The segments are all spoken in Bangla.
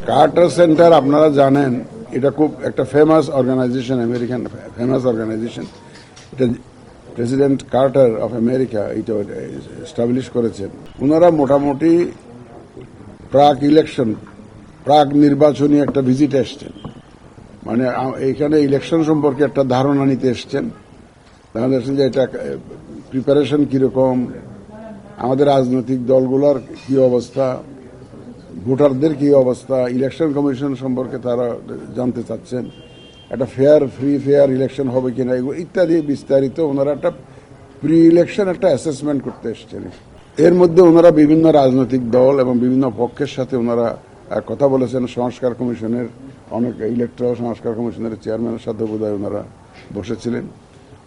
কার্টার সেন্টার আপনারা জানেন এটা খুব একটা famous organization, American famous organization. এটা প্রেসিডেন্ট কার্টার অফ আমেরিকা এটা এস্টাবলিশ করেছেন। ওনারা মোটামুটি প্রাক নির্বাচনী একটা ভিজিট এসছেন, মানে এইখানে ইলেকশন সম্পর্কে একটা ধারণা নিতে এসছেন। দেখা যাচ্ছে যে এটা প্রিপারেশন কিরকম, আমাদের রাজনৈতিক দলগুলোর কি অবস্থা, ভোটারদের কি অবস্থা, ইলেকশন কমিশন সম্পর্কে তারা জানতে চাচ্ছেন, একটা ফ্রি ফেয়ার ইলেকশন হবে কিনা ইত্যাদি বিস্তারিত ওনারা একটা প্রি ইলেকশন একটা অ্যাসেসমেন্ট করতে এসছেন। এর মধ্যে ওনারা বিভিন্ন রাজনৈতিক দল এবং বিভিন্ন পক্ষের সাথে ওনারা কথা বলেছেন। সংস্কার কমিশনের অনেক ইলেকট্রাল সংস্কার কমিশনের চেয়ারম্যানের সাথে বোধহয় ওনারা বসেছিলেন,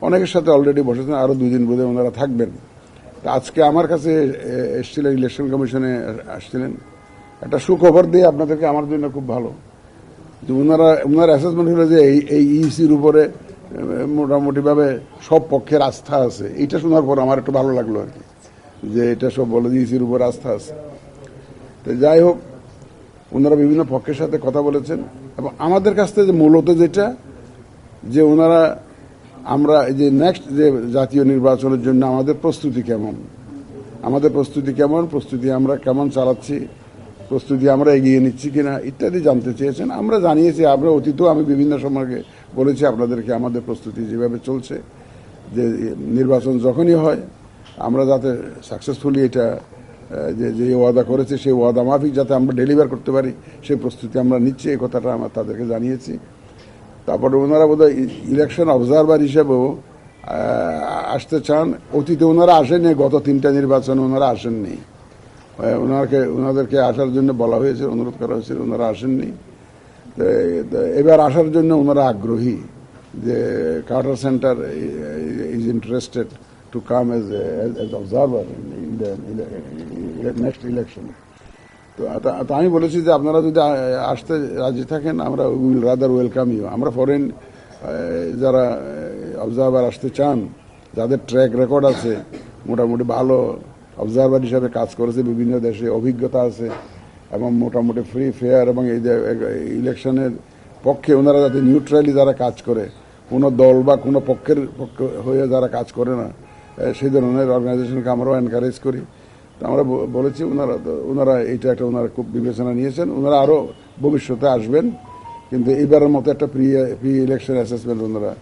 অনেকের সাথে অলরেডি বসেছেন, আরো 2 দিন বোধহয় ওনারা থাকবেন। আজকে আমার কাছে এসেছিলেন, ইলেকশন কমিশনে আসছিলেন। একটা সুখবর দিয়ে আপনাদেরকে, আমার জন্য খুব ভালো যে ওনার অ্যাসেসমেন্ট হলো যে এই ইসির উপরে মোটামুটি ভাবে সব পক্ষের আস্থা আছে। এইটা শোনার পর আমার একটু ভালো লাগলো আর কি, যে এটা সব বলে যে ইসির উপর আস্থা আছে। তো যাই হোক, ওনারা বিভিন্ন পক্ষের সাথে কথা বলেছেন এবং আমাদের কাছ থেকে মূলত যেটা যে ওনারা আমরা যে নেক্সট যে জাতীয় নির্বাচনের জন্য আমাদের প্রস্তুতি কেমন, প্রস্তুতি আমরা কেমন চালাচ্ছি, প্রস্তুতি আমরা এগিয়ে নিচ্ছি কিনা ইত্যাদি জানতে চেয়েছেন। আমরা জানিয়েছি, আমরা অতীতেও আমি বিভিন্ন সময় বলেছি আপনাদেরকে আমাদের প্রস্তুতি যেভাবে চলছে, যে নির্বাচন যখনই হয় আমরা যাতে সাকসেসফুলি এটা যে ওয়াদা করেছে সেই ওয়াদা মাফিক যাতে আমরা ডেলিভার করতে পারি সেই প্রস্তুতি আমরা নিচ্ছি, এই কথাটা আমরা তাদেরকে জানিয়েছি। তারপরে ওনারা বোধহয় ইলেকশন অবজারভার হিসেবেও আসতে চান। অতীতে ওনারা আসেননি, গত 3টা নির্বাচনে ওনারা আসেননি। ওনাদেরকে আসার জন্য বলা হয়েছে, অনুরোধ করা হয়েছিল, ওনারা আসেননি। এবার আসার জন্য ওনারা আগ্রহী, যে Carter center is interested to come as observer in the next election. তো আমি বলেছি যে আপনারা যদি আসতে রাজি থাকেন, আমরা উইল রাদার ওয়েলকাম ইউ। আমরা ফরেন যারা অবজারভার আসতে চান, যাদের ট্র্যাক রেকর্ড আছে, মোটামুটি ভালো অবজারভার হিসাবে কাজ করেছে, বিভিন্ন দেশে অভিজ্ঞতা আছে এবং মোটামুটি ফ্রি ফেয়ার এবং এই যে ইলেকশনের পক্ষে ওনারা যাতে নিউট্রালি যারা কাজ করে, কোনো দল বা কোনো পক্ষের পক্ষে হয়ে যারা কাজ করে না, সেই ধরনের অর্গানাইজেশনকে আমরাও এনকারেজ করি। তো আমরা বলেছি, ওনারা এইটা একটা ওনারা খুব বিবেচনা নিয়েছেন। ওনারা আরও ভবিষ্যতে আসবেন, কিন্তু এবারের মতো একটা প্রি ইলেকশন অ্যাসেসমেন্ট ওনারা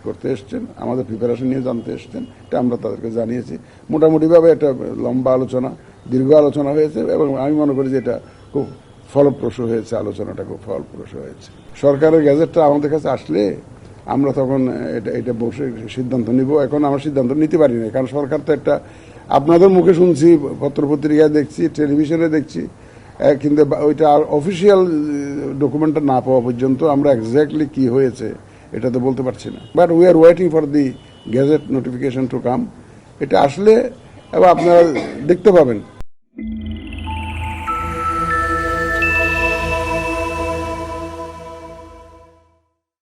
করতে এসছেন, আমাদের প্রিপারেশন নিয়ে জানতে এসছেন। এটা আমরা তাদেরকে জানিয়েছি। মোটামুটিভাবে একটা লম্বা আলোচনা, দীর্ঘ আলোচনা হয়েছে এবং আমি মনে করি যে এটা খুব ফলপ্রসূ হয়েছে, আলোচনাটা খুব ফলপ্রসূ হয়েছে। সরকারের গ্যাজেটটা আমাদের কাছে আসলে আমরা তখন এটা বসে সিদ্ধান্ত নিব। এখন আমরা সিদ্ধান্ত নিতে পারি না, কারণ সরকার তো একটা, আপনাদের মুখে শুনছি, পত্রপত্রিকায় দেখছি, টেলিভিশনে দেখছি, কিন্তু ওইটা অফিসিয়াল ডকুমেন্টটা না পাওয়া পর্যন্ত আমরা এক্স্যাক্টলি কি হয়েছে এটা তো বলতে পারছি না। But we are waiting for the gazette notification to come. এটা আসলে এবং আপনারা দেখতে পাবেন